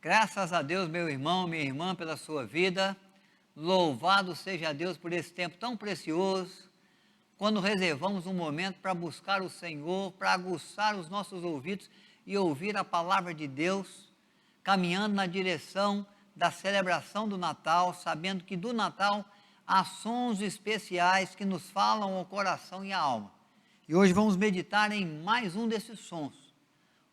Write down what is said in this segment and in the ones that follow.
Graças a Deus, meu irmão, minha irmã, pela sua vida. Louvado seja Deus por esse tempo tão precioso, quando reservamos um momento para buscar o Senhor, para aguçar os nossos ouvidos e ouvir a palavra de Deus, caminhando na direção da celebração do Natal, sabendo que do Natal há sons especiais que nos falam ao coração e à alma. E hoje vamos meditar em mais um desses sons.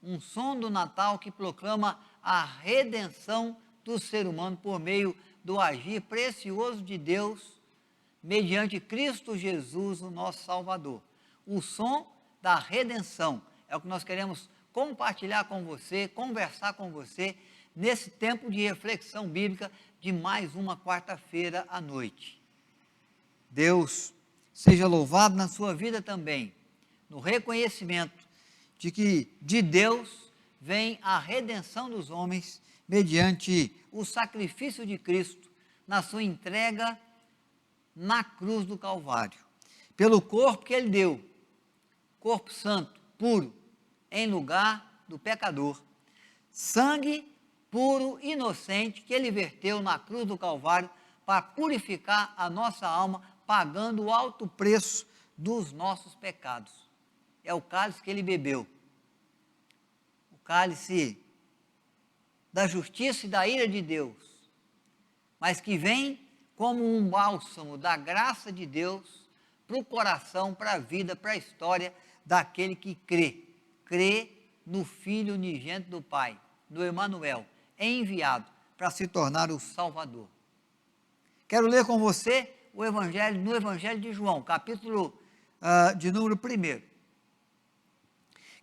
Um som do Natal que proclama a redenção do ser humano por meio do agir precioso de Deus, mediante Cristo Jesus, o nosso Salvador. O som da redenção é o que nós queremos compartilhar com você, conversar com você, nesse tempo de reflexão bíblica de mais uma quarta-feira à noite. Deus seja louvado na sua vida também, no reconhecimento de que de Deus vem a redenção dos homens mediante o sacrifício de Cristo na sua entrega na cruz do Calvário, pelo corpo que ele deu, corpo santo, puro, em lugar do pecador, sangue puro, inocente, que ele verteu na cruz do Calvário para purificar a nossa alma, pagando o alto preço dos nossos pecados. É o cálice que ele bebeu, o cálice da justiça e da ira de Deus, mas que vem como um bálsamo da graça de Deus para o coração, para a vida, para a história daquele que crê no Filho unigênito do Pai, no Emanuel, enviado para se tornar o Salvador. Quero ler com você o Evangelho, no Evangelho de João, capítulo de número 1.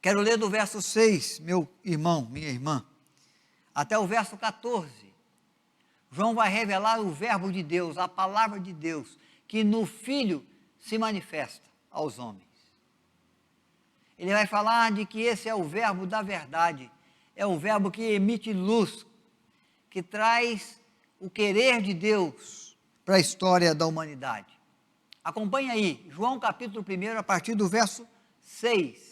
Quero ler do verso 6, meu irmão, minha irmã, até o verso 14. João vai revelar o verbo de Deus, a palavra de Deus, que no Filho se manifesta aos homens. Ele vai falar de que esse é o verbo da verdade, é o verbo que emite luz, que traz o querer de Deus para a história da humanidade. Acompanhe aí, João capítulo 1, a partir do verso 6.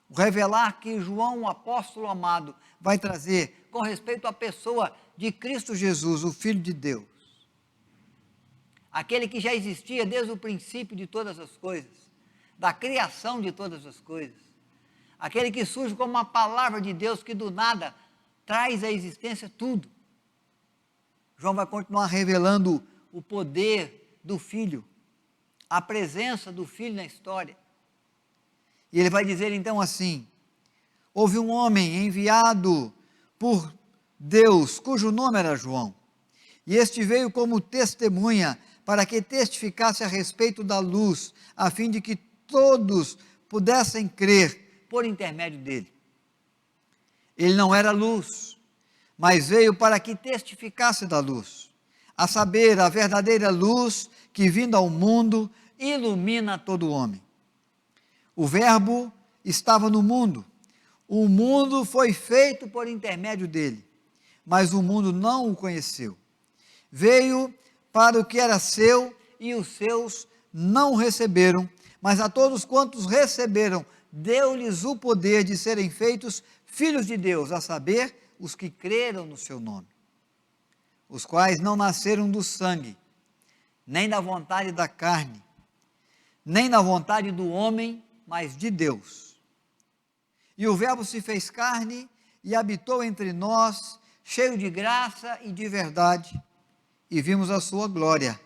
O revelar que João, o apóstolo amado, vai trazer com respeito à pessoa de Cristo Jesus, o Filho de Deus. Aquele que já existia desde o princípio de todas as coisas, da criação de todas as coisas. Aquele que surge como uma palavra de Deus que do nada traz à existência tudo. João vai continuar revelando o poder do Filho, a presença do Filho na história. E ele vai dizer então assim: houve um homem enviado por Deus, cujo nome era João, e este veio como testemunha, para que testificasse a respeito da luz, a fim de que todos pudessem crer por intermédio dele. Ele não era luz, mas veio para que testificasse da luz, a saber, a verdadeira luz que, vindo ao mundo, ilumina todo homem. O verbo estava no mundo, o mundo foi feito por intermédio dele, mas o mundo não o conheceu. Veio para o que era seu e os seus não o receberam, mas a todos quantos receberam, deu-lhes o poder de serem feitos filhos de Deus, a saber, os que creram no seu nome, os quais não nasceram do sangue, nem da vontade da carne, nem da vontade do homem, mas de Deus. E o verbo se fez carne e habitou entre nós, cheio de graça e de verdade, e vimos a sua glória,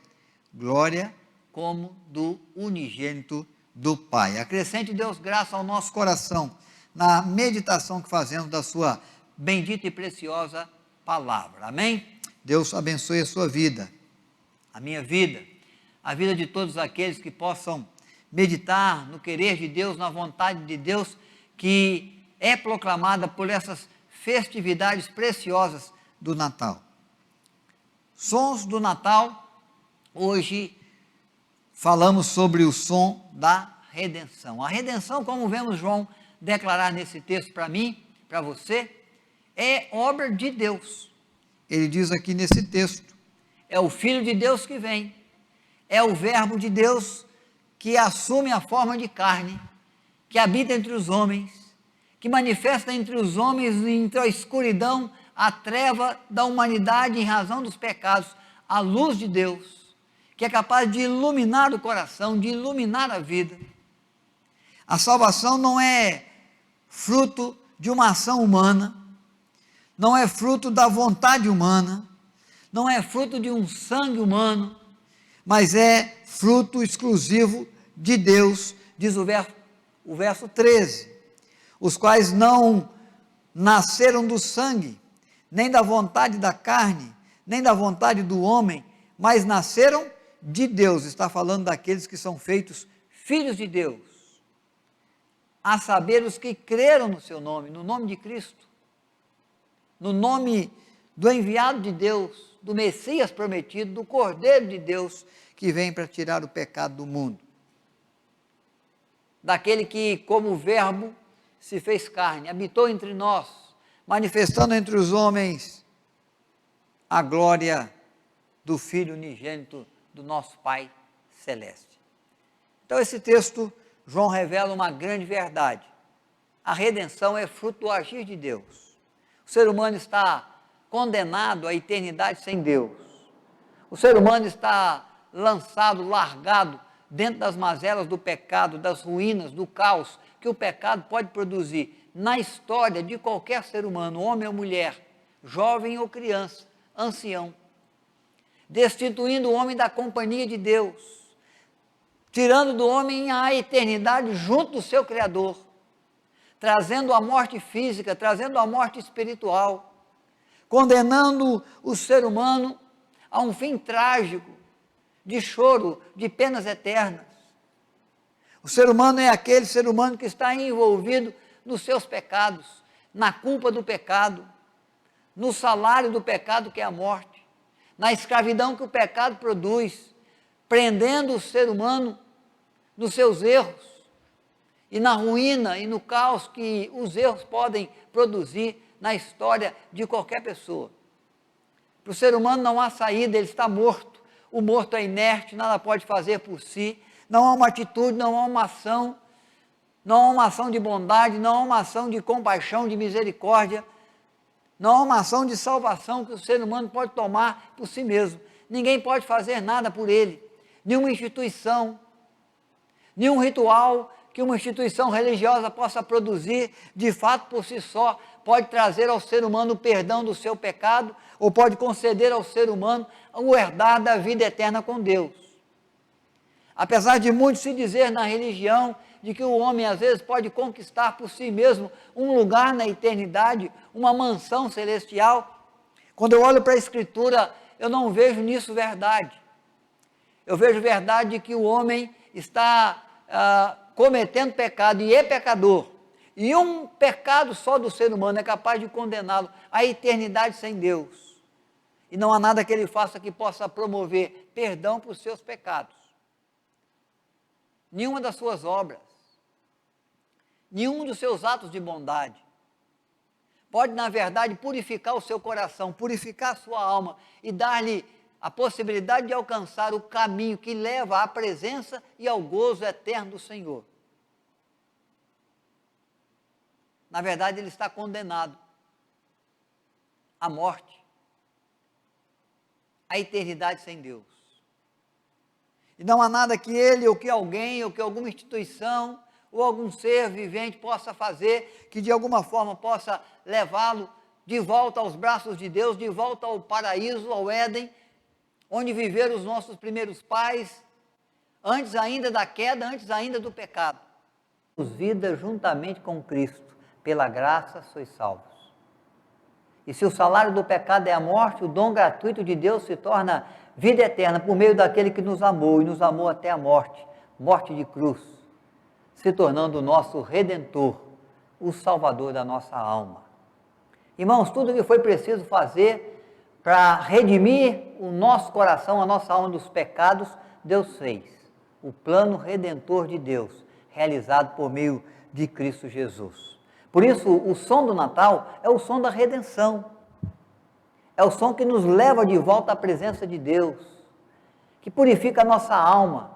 glória como do unigênito do Pai. Acrescente Deus graça ao nosso coração, na meditação que fazemos da sua bendita e preciosa palavra. Amém? Deus abençoe a sua vida, a minha vida, a vida de todos aqueles que possam meditar no querer de Deus, na vontade de Deus, que é proclamada por essas festividades preciosas do Natal. Sons do Natal, hoje falamos sobre o som da redenção. A redenção, como vemos João declarar nesse texto para mim, para você, é obra de Deus. Ele diz aqui nesse texto, é o Filho de Deus que vem, é o verbo de Deus que assume a forma de carne, que habita entre os homens, que manifesta entre os homens, entre a escuridão, a treva da humanidade em razão dos pecados, a luz de Deus, que é capaz de iluminar o coração, de iluminar a vida. A salvação não é fruto de uma ação humana, não é fruto da vontade humana, não é fruto de um sangue humano, mas é fruto exclusivo de Deus, diz o verso 13, os quais não nasceram do sangue, nem da vontade da carne, nem da vontade do homem, mas nasceram de Deus. Está falando daqueles que são feitos filhos de Deus, a saber, os que creram no seu nome, no nome de Cristo, no nome do enviado de Deus, do Messias prometido, do Cordeiro de Deus, que vem para tirar o pecado do mundo. Daquele que, como verbo, se fez carne, habitou entre nós, manifestando entre os homens a glória do Filho unigênito do nosso Pai Celeste. Então esse texto, João revela uma grande verdade. A redenção é fruto do agir de Deus. O ser humano está condenado à eternidade sem Deus. O ser humano está lançado, largado dentro das mazelas do pecado, das ruínas, do caos que o pecado pode produzir na história de qualquer ser humano, homem ou mulher, jovem ou criança, ancião, destituindo o homem da companhia de Deus, tirando do homem a eternidade junto do seu Criador, trazendo a morte física, trazendo a morte espiritual, condenando o ser humano a um fim trágico, de choro, de penas eternas. O ser humano é aquele ser humano que está envolvido nos seus pecados, na culpa do pecado, no salário do pecado que é a morte, na escravidão que o pecado produz, prendendo o ser humano nos seus erros, e na ruína e no caos que os erros podem produzir na história de qualquer pessoa. Para o ser humano não há saída, ele está morto, o morto é inerte, nada pode fazer por si, não há uma atitude, não há uma ação, não há uma ação de bondade, não há uma ação de compaixão, de misericórdia, não há uma ação de salvação que o ser humano pode tomar por si mesmo. Ninguém pode fazer nada por ele, nenhuma instituição, nenhum ritual que uma instituição religiosa possa produzir, de fato por si só, pode trazer ao ser humano o perdão do seu pecado, ou pode conceder ao ser humano o herdar da vida eterna com Deus. Apesar de muito se dizer na religião, de que o homem às vezes pode conquistar por si mesmo um lugar na eternidade, uma mansão celestial, quando eu olho para a Escritura, eu não vejo nisso verdade. Eu vejo verdade de que o homem está cometendo pecado e é pecador, e um pecado só do ser humano é capaz de condená-lo à eternidade sem Deus, e não há nada que ele faça que possa promover perdão para os seus pecados, nenhuma das suas obras, nenhum dos seus atos de bondade, pode na verdade purificar o seu coração, purificar a sua alma, e dar-lhe a possibilidade de alcançar o caminho que leva à presença e ao gozo eterno do Senhor. Na verdade, ele está condenado à morte, à eternidade sem Deus. E não há nada que ele, ou que alguém, ou que alguma instituição, ou algum ser vivente possa fazer, que de alguma forma possa levá-lo de volta aos braços de Deus, de volta ao paraíso, ao Éden, onde viveram os nossos primeiros pais, antes ainda da queda, antes ainda do pecado. Vida juntamente com Cristo, pela graça sois salvos. E se o salário do pecado é a morte, o dom gratuito de Deus se torna vida eterna, por meio daquele que nos amou, e nos amou até a morte, morte de cruz, se tornando o nosso Redentor, o Salvador da nossa alma. Irmãos, tudo o que foi preciso fazer para redimir o nosso coração, a nossa alma dos pecados, Deus fez. O plano redentor de Deus, realizado por meio de Cristo Jesus. Por isso, o som do Natal é o som da redenção. É o som que nos leva de volta à presença de Deus, que purifica a nossa alma,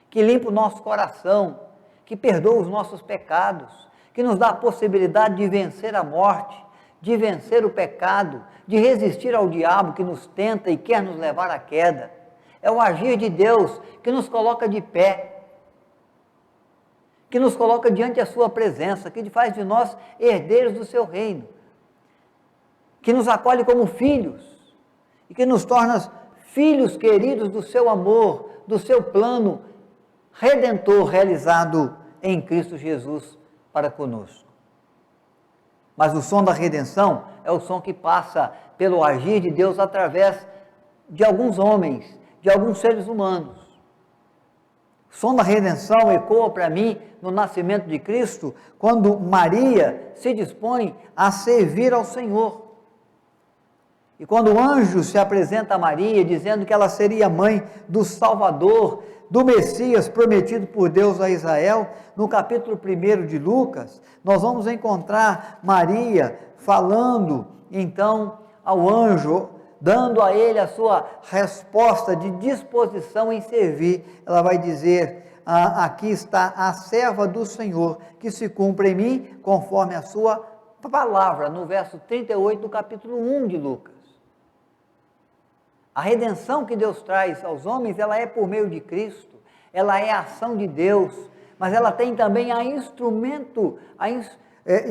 que limpa o nosso coração, que perdoa os nossos pecados, que nos dá a possibilidade de vencer a morte, de vencer o pecado, de resistir ao diabo que nos tenta e quer nos levar à queda. É o agir de Deus que nos coloca de pé, que nos coloca diante da sua presença, que faz de nós herdeiros do seu reino, que nos acolhe como filhos e que nos torna filhos queridos do seu amor, do seu plano redentor realizado em Cristo Jesus para conosco. Mas o som da redenção é o som que passa pelo agir de Deus através de alguns homens, de alguns seres humanos. O som da redenção ecoa para mim no nascimento de Cristo, quando Maria se dispõe a servir ao Senhor. E quando o anjo se apresenta a Maria, dizendo que ela seria mãe do Salvador, do Messias prometido por Deus a Israel, no capítulo 1 de Lucas, nós vamos encontrar Maria falando então ao anjo, dando a ele a sua resposta de disposição em servir. Ela vai dizer: aqui está a serva do Senhor, que se cumpra em mim conforme a sua palavra, no verso 38 do capítulo 1 de Lucas. A redenção que Deus traz aos homens, ela é por meio de Cristo, ela é a ação de Deus, mas ela tem também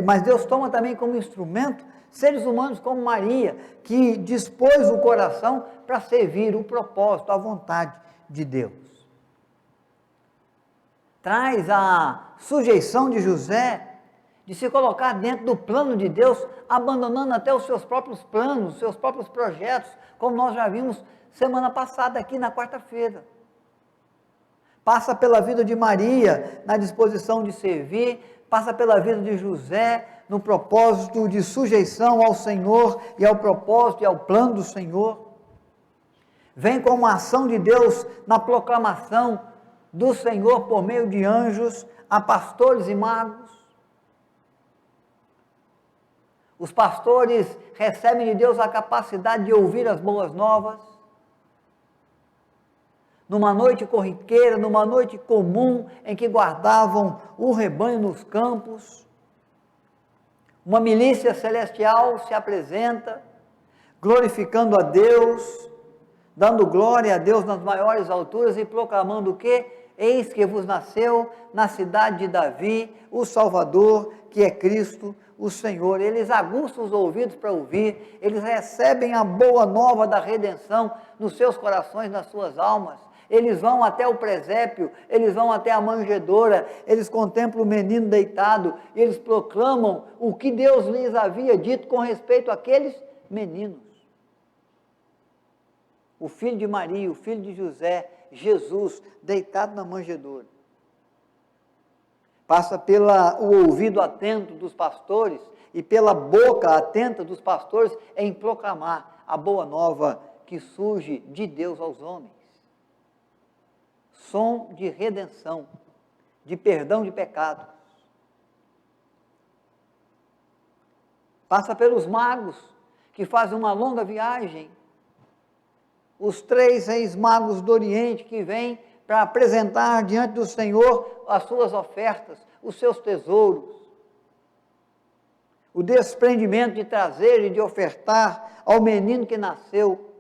mas Deus toma também como instrumento seres humanos como Maria, que dispôs o coração para servir o propósito, a vontade de Deus. Traz a sujeição de José, de se colocar dentro do plano de Deus, abandonando até os seus próprios planos, os seus próprios projetos, como nós já vimos semana passada aqui na quarta-feira. Passa pela vida de Maria, na disposição de servir, passa pela vida de José, no propósito de sujeição ao Senhor e ao propósito e ao plano do Senhor. Vem como ação de Deus na proclamação do Senhor por meio de anjos a pastores e magos. Os pastores recebem de Deus a capacidade de ouvir as boas novas. Numa noite corriqueira, numa noite comum, em que guardavam o rebanho nos campos, uma milícia celestial se apresenta, glorificando a Deus, dando glória a Deus nas maiores alturas e proclamando o quê? Eis que vos nasceu na cidade de Davi o Salvador, que é Cristo, o Senhor. Eles aguçam os ouvidos para ouvir, eles recebem a boa nova da redenção nos seus corações, nas suas almas. Eles vão até o presépio, eles vão até a manjedoura, eles contemplam o menino deitado, eles proclamam o que Deus lhes havia dito com respeito àqueles meninos. O filho de Maria, o filho de José, Jesus, deitado na manjedoura. Passa pelo ouvido atento dos pastores e pela boca atenta dos pastores em proclamar a boa nova que surge de Deus aos homens. Som de redenção, de perdão de pecados. Passa pelos magos que fazem uma longa viagem. Os 3 reis magos do Oriente que vêm para apresentar diante do Senhor as suas ofertas, os seus tesouros. O desprendimento de trazer e de ofertar ao menino que nasceu,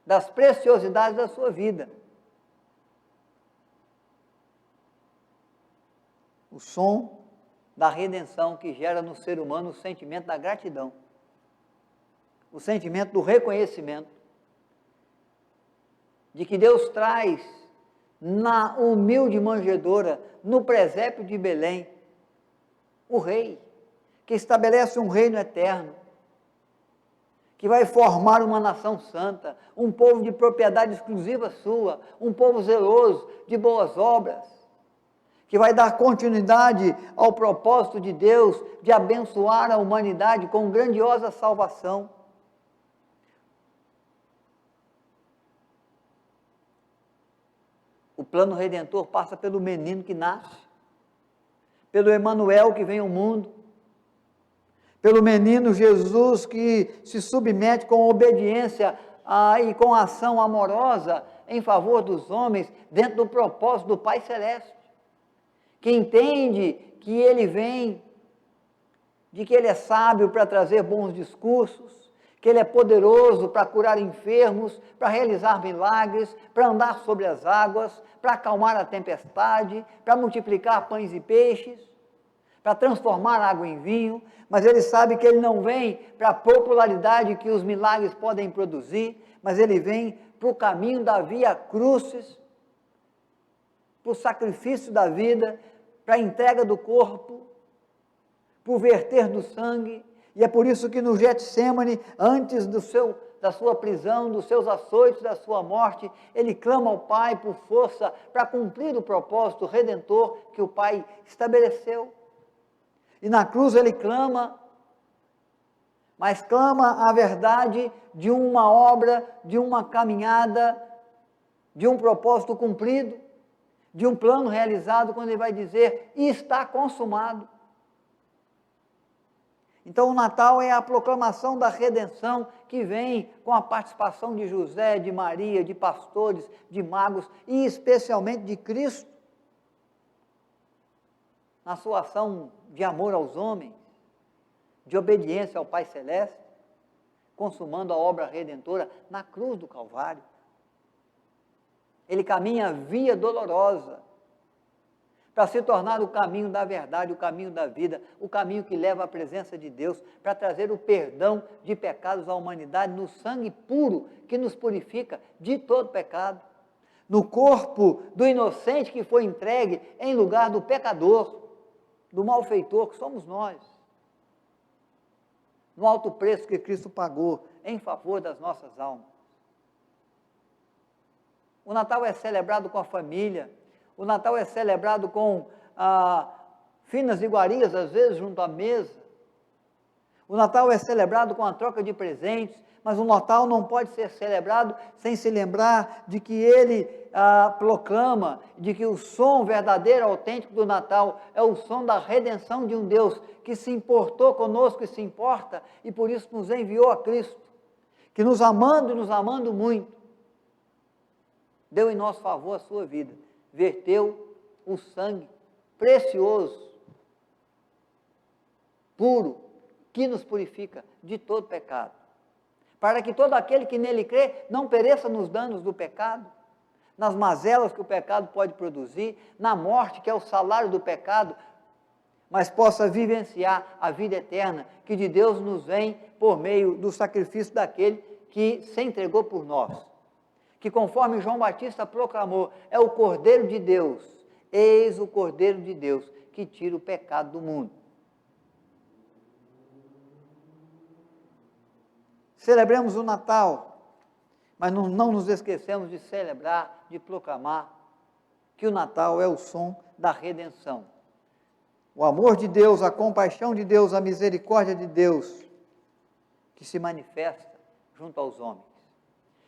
das preciosidades da sua vida. O som da redenção que gera no ser humano o sentimento da gratidão, o sentimento do reconhecimento, de que Deus traz na humilde manjedoura, no presépio de Belém, o rei, que estabelece um reino eterno, que vai formar uma nação santa, um povo de propriedade exclusiva sua, um povo zeloso de boas obras, que vai dar continuidade ao propósito de Deus de abençoar a humanidade com grandiosa salvação. O plano redentor passa pelo menino que nasce, pelo Emanuel que vem ao mundo, pelo menino Jesus que se submete com obediência e com ação amorosa em favor dos homens, dentro do propósito do Pai Celeste, que entende que ele vem de que Ele é sábio para trazer bons discursos, que Ele é poderoso para curar enfermos, para realizar milagres, para andar sobre as águas, para acalmar a tempestade, para multiplicar pães e peixes, para transformar água em vinho, mas Ele sabe que Ele não vem para a popularidade que os milagres podem produzir, mas Ele vem para o caminho da via crucis, para o sacrifício da vida, para a entrega do corpo, para o verter do sangue, e é por isso que no Getsêmani, antes da sua prisão, dos seus açoites, da sua morte, ele clama ao Pai por força para cumprir o propósito redentor que o Pai estabeleceu. E na cruz ele clama, mas clama a verdade de uma obra, de uma caminhada, de um propósito cumprido, de um plano realizado, quando ele vai dizer, está consumado. Então o Natal é a proclamação da redenção que vem com a participação de José, de Maria, de pastores, de magos e especialmente de Cristo, na sua ação de amor aos homens, de obediência ao Pai Celeste, consumando a obra redentora na cruz do Calvário. Ele caminha a via dolorosa, para se tornar o caminho da verdade, o caminho da vida, o caminho que leva à presença de Deus, para trazer o perdão de pecados à humanidade, no sangue puro que nos purifica de todo pecado, no corpo do inocente que foi entregue em lugar do pecador, do malfeitor que somos nós, no alto preço que Cristo pagou em favor das nossas almas. O Natal é celebrado com a família, o Natal é celebrado com finas iguarias, às vezes, junto à mesa. O Natal é celebrado com a troca de presentes, mas o Natal não pode ser celebrado sem se lembrar de que ele proclama, de que o som verdadeiro, autêntico do Natal é o som da redenção de um Deus que se importou conosco e se importa, e por isso nos enviou a Cristo, que nos amando muito, deu em nosso favor a sua vida, verteu o sangue precioso, puro, que nos purifica de todo pecado, para que todo aquele que nele crê não pereça nos danos do pecado, nas mazelas que o pecado pode produzir, na morte que é o salário do pecado, mas possa vivenciar a vida eterna que de Deus nos vem por meio do sacrifício daquele que se entregou por nós, que conforme João Batista proclamou, é o Cordeiro de Deus, eis o Cordeiro de Deus, que tira o pecado do mundo. Celebremos o Natal, mas não nos esquecemos de celebrar, de proclamar, que o Natal é o som da redenção. O amor de Deus, a compaixão de Deus, a misericórdia de Deus, que se manifesta junto aos homens.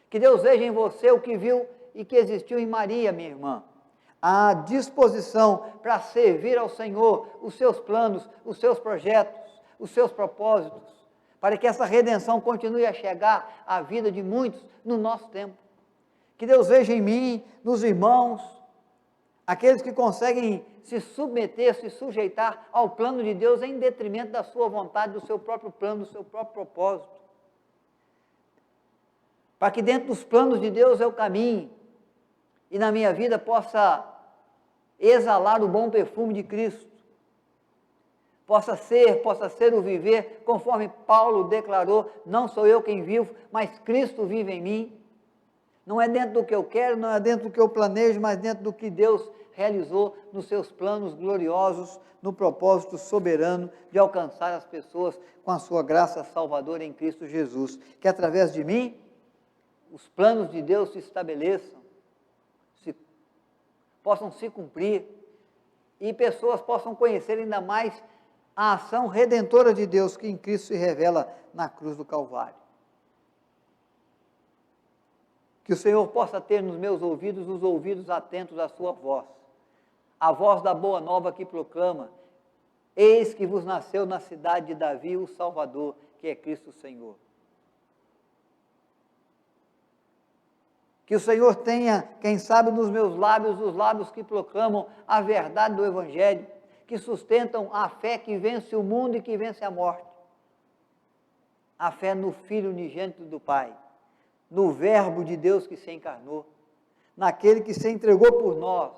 Que Deus veja em você o que viu e que existiu em Maria, minha irmã. A disposição para servir ao Senhor, os seus planos, os seus projetos, os seus propósitos, para que essa redenção continue a chegar à vida de muitos no nosso tempo. Que Deus veja em mim, nos irmãos, aqueles que conseguem se submeter, se sujeitar ao plano de Deus em detrimento da sua vontade, do seu próprio plano, do seu próprio propósito. Para que dentro dos planos de Deus eu caminhe e na minha vida possa exalar o bom perfume de Cristo, possa ser o viver, conforme Paulo declarou, não sou eu quem vivo, mas Cristo vive em mim. Não é dentro do que eu quero, não é dentro do que eu planejo, mas dentro do que Deus realizou nos seus planos gloriosos, no propósito soberano de alcançar as pessoas com a sua graça salvadora em Cristo Jesus. Que através de mim, os planos de Deus se estabeleçam, possam se cumprir, e pessoas possam conhecer ainda mais a ação redentora de Deus que em Cristo se revela na cruz do Calvário. Que o Senhor possa ter nos meus ouvidos, os ouvidos atentos à sua voz, a voz da boa nova que proclama, eis que vos nasceu na cidade de Davi o Salvador, que é Cristo Senhor. Que o Senhor tenha, quem sabe, nos meus lábios, os lábios que proclamam a verdade do Evangelho, que sustentam a fé que vence o mundo e que vence a morte. A fé no Filho unigênito do Pai, no Verbo de Deus que se encarnou, naquele que se entregou por nós,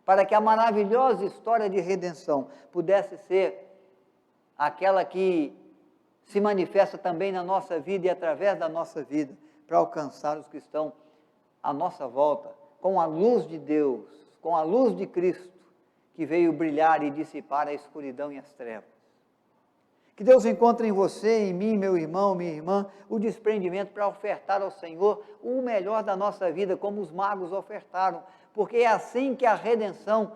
para que a maravilhosa história de redenção pudesse ser aquela que se manifesta também na nossa vida e através da nossa vida, para alcançar os que estão à nossa volta, com a luz de Deus, com a luz de Cristo, que veio brilhar e dissipar a escuridão e as trevas. Que Deus encontre em você, em mim, meu irmão, minha irmã, o desprendimento para ofertar ao Senhor o melhor da nossa vida, como os magos ofertaram, porque é assim que a redenção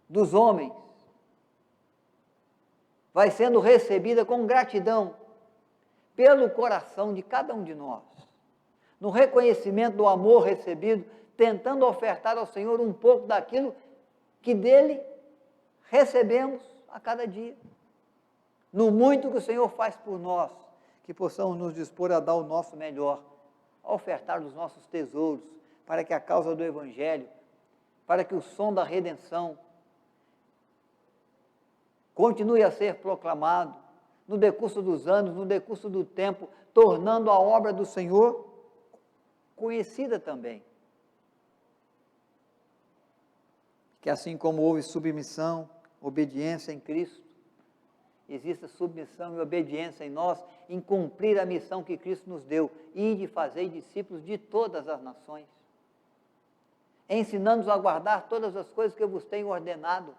dos homens vai sendo recebida com gratidão pelo coração de cada um de nós, no reconhecimento do amor recebido, tentando ofertar ao Senhor um pouco daquilo que dele recebemos a cada dia. No muito que o Senhor faz por nós, que possamos nos dispor a dar o nosso melhor, a ofertar os nossos tesouros, para que a causa do Evangelho, para que o som da redenção continue a ser proclamado no decurso dos anos, no decurso do tempo, tornando a obra do Senhor conhecida também. Que assim como houve submissão, obediência em Cristo, exista submissão e obediência em nós, em cumprir a missão que Cristo nos deu, e de fazer discípulos de todas as nações, ensinando-os a guardar todas as coisas que eu vos tenho ordenado,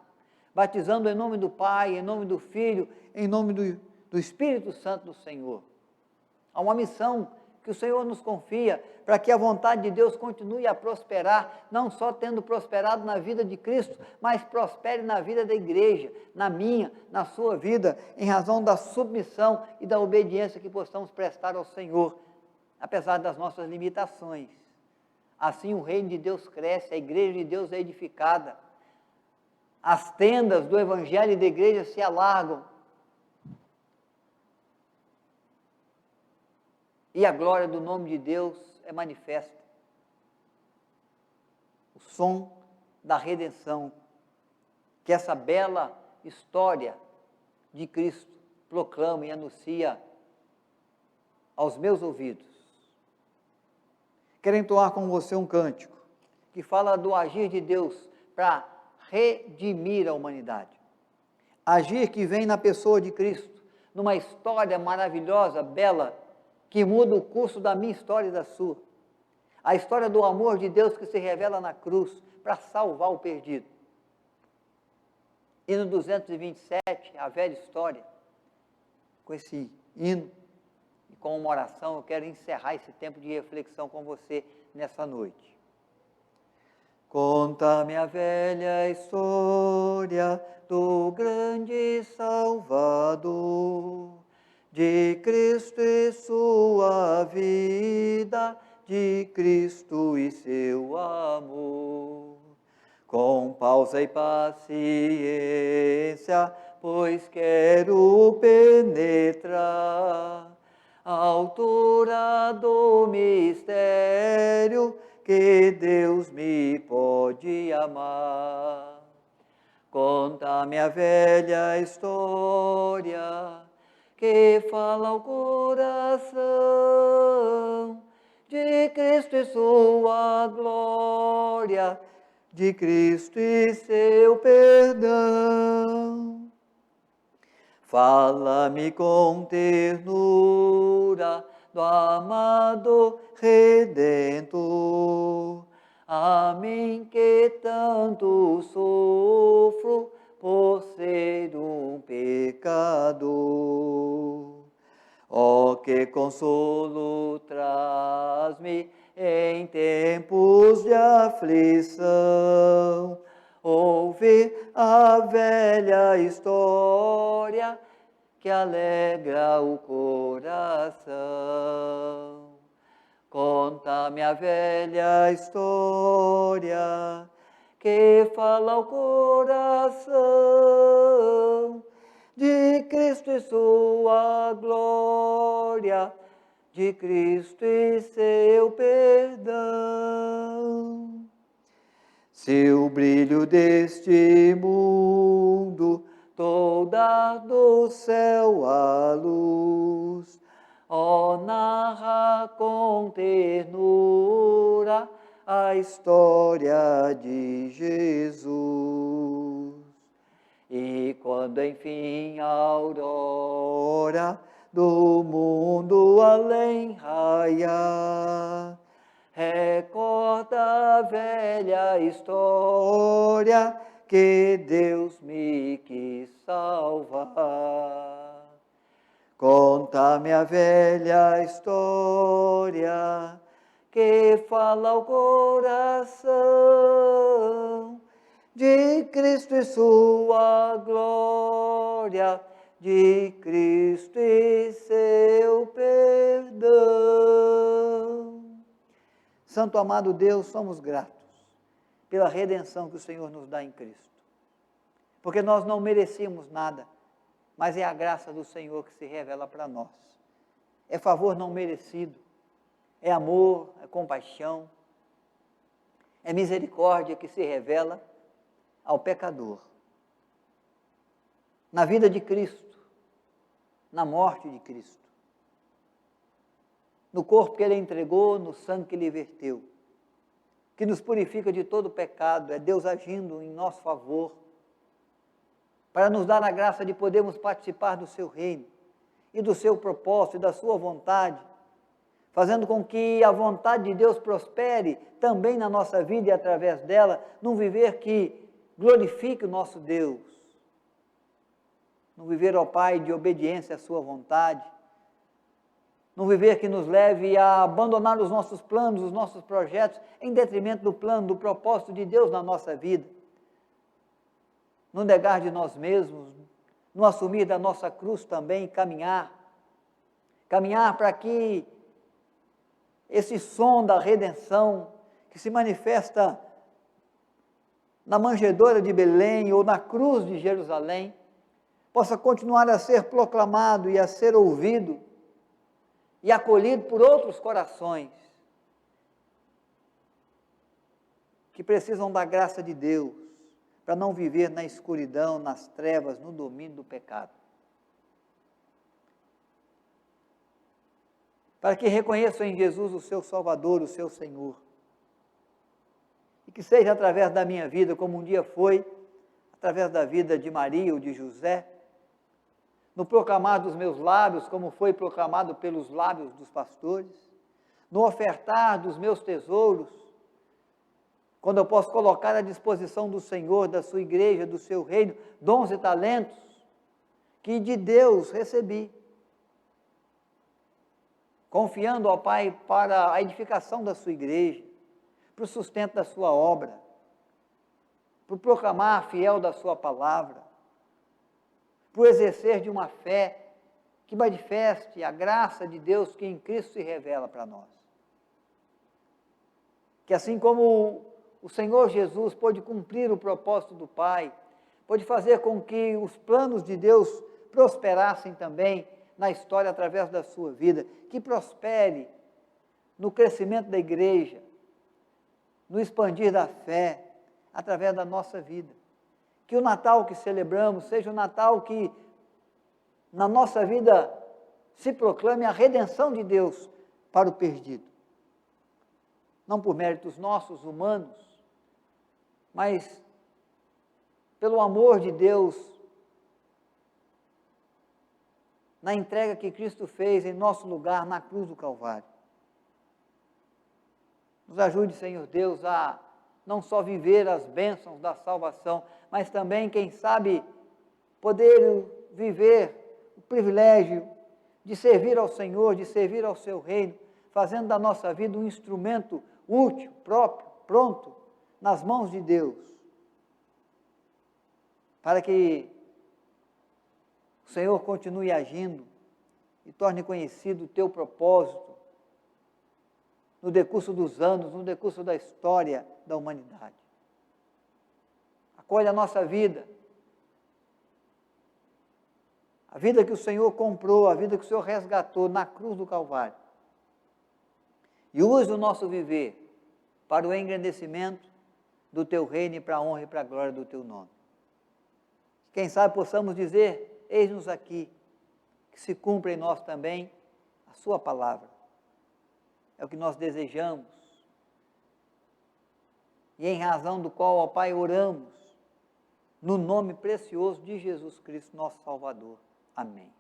batizando em nome do Pai, em nome do Filho, em nome do Espírito Santo do Senhor. Há uma missão que o Senhor nos confia, para que a vontade de Deus continue a prosperar, não só tendo prosperado na vida de Cristo, mas prospere na vida da igreja, na minha, na sua vida, em razão da submissão e da obediência que possamos prestar ao Senhor, apesar das nossas limitações. Assim o reino de Deus cresce, a igreja de Deus é edificada, as tendas do Evangelho e da igreja se alargam, e a glória do nome de Deus é manifesta. O som da redenção, que essa bela história de Cristo proclama e anuncia aos meus ouvidos. Quero entoar com você um cântico que fala do agir de Deus para redimir a humanidade. Agir que vem na pessoa de Cristo, numa história maravilhosa, bela, que muda o curso da minha história e da sua. A história do amor de Deus que se revela na cruz para salvar o perdido. Hino 227, a velha história. Com esse hino e com uma oração, eu quero encerrar esse tempo de reflexão com você nessa noite. Conta-me a velha história do grande Salvador, de Cristo e sua vida, de Cristo e seu amor. Com pausa e paciência, pois quero penetrar a altura do mistério que Deus me pode amar. Conta-me a velha história que fala ao coração de Cristo e sua glória, de Cristo e seu perdão. Fala-me com ternura do amado Redentor, a mim que tanto sofro por ser um pecador. Oh, que consolo traz-me em tempos de aflição, ouvir a velha história que alegra o coração. Conta-me a velha história que fala ao coração de Cristo e sua glória, de Cristo e seu perdão. Se o brilho deste mundo toda do céu a luz, ó, narra com ternura a história de Jesus. E quando enfim a aurora do mundo além raiar, recorda a velha história que Deus me quis salvar. Conta-me a velha história que fala ao coração de Cristo e sua glória, de Cristo e seu perdão. Santo amado Deus, somos gratos pela redenção que o Senhor nos dá em Cristo, porque nós não merecíamos nada, mas é a graça do Senhor que se revela para nós. É favor não merecido, é amor, é compaixão, é misericórdia que se revela ao pecador. Na vida de Cristo, na morte de Cristo, no corpo que Ele entregou, no sangue que Ele verteu, que nos purifica de todo pecado, é Deus agindo em nosso favor, para nos dar a graça de podermos participar do seu reino, e do seu propósito, e da sua vontade, fazendo com que a vontade de Deus prospere também na nossa vida e através dela, num viver que glorifique o nosso Deus, num viver, ó Pai, de obediência à sua vontade, num viver que nos leve a abandonar os nossos planos, os nossos projetos, em detrimento do plano, do propósito de Deus na nossa vida, no negar de nós mesmos, no assumir da nossa cruz também, caminhar para que esse som da redenção, que se manifesta na manjedoura de Belém ou na cruz de Jerusalém, possa continuar a ser proclamado e a ser ouvido e acolhido por outros corações que precisam da graça de Deus para não viver na escuridão, nas trevas, no domínio do pecado. Para que reconheçam em Jesus o seu Salvador, o seu Senhor. E que seja através da minha vida, como um dia foi, através da vida de Maria ou de José, no proclamar dos meus lábios, como foi proclamado pelos lábios dos pastores, no ofertar dos meus tesouros, quando eu posso colocar à disposição do Senhor, da sua igreja, do seu reino, dons e talentos que de Deus recebi, confiando ao Pai para a edificação da sua igreja, para o sustento da sua obra, para o proclamar fiel da sua palavra, para o exercer de uma fé que manifeste a graça de Deus que em Cristo se revela para nós. Que assim como o Senhor Jesus pôde cumprir o propósito do Pai, pôde fazer com que os planos de Deus prosperassem também na história através da sua vida, que prospere no crescimento da igreja, no expandir da fé, através da nossa vida. Que o Natal que celebramos seja um Natal que na nossa vida se proclame a redenção de Deus para o perdido. Não por méritos nossos, humanos, mas pelo amor de Deus, na entrega que Cristo fez em nosso lugar na cruz do Calvário. Nos ajude, Senhor Deus, a não só viver as bênçãos da salvação, mas também, quem sabe, poder viver o privilégio de servir ao Senhor, de servir ao seu reino, fazendo da nossa vida um instrumento útil, próprio, pronto, nas mãos de Deus, para que o Senhor continue agindo e torne conhecido o teu propósito no decurso dos anos, no decurso da história da humanidade. Acolha a nossa vida, a vida que o Senhor comprou, a vida que o Senhor resgatou na cruz do Calvário, e use o nosso viver para o engrandecimento do teu reino e para a honra e para a glória do teu nome. Quem sabe possamos dizer, eis-nos aqui, que se cumpra em nós também a sua palavra. É o que nós desejamos. E em razão do qual, ó Pai, oramos, no nome precioso de Jesus Cristo, nosso Salvador. Amém.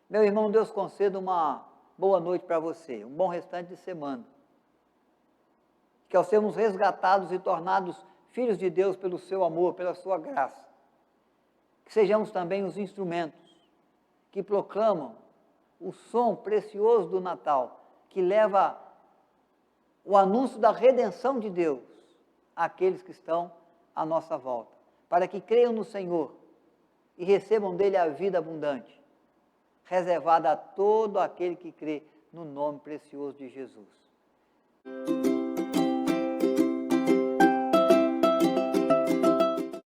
Meu irmão, Deus conceda uma boa noite para você, um bom restante de semana. Que ao sermos resgatados e tornados filhos de Deus pelo seu amor, pela sua graça, que sejamos também os instrumentos que proclamam o som precioso do Natal, que leva o anúncio da redenção de Deus àqueles que estão à nossa volta, para que creiam no Senhor e recebam dele a vida abundante, reservada a todo aquele que crê no nome precioso de Jesus.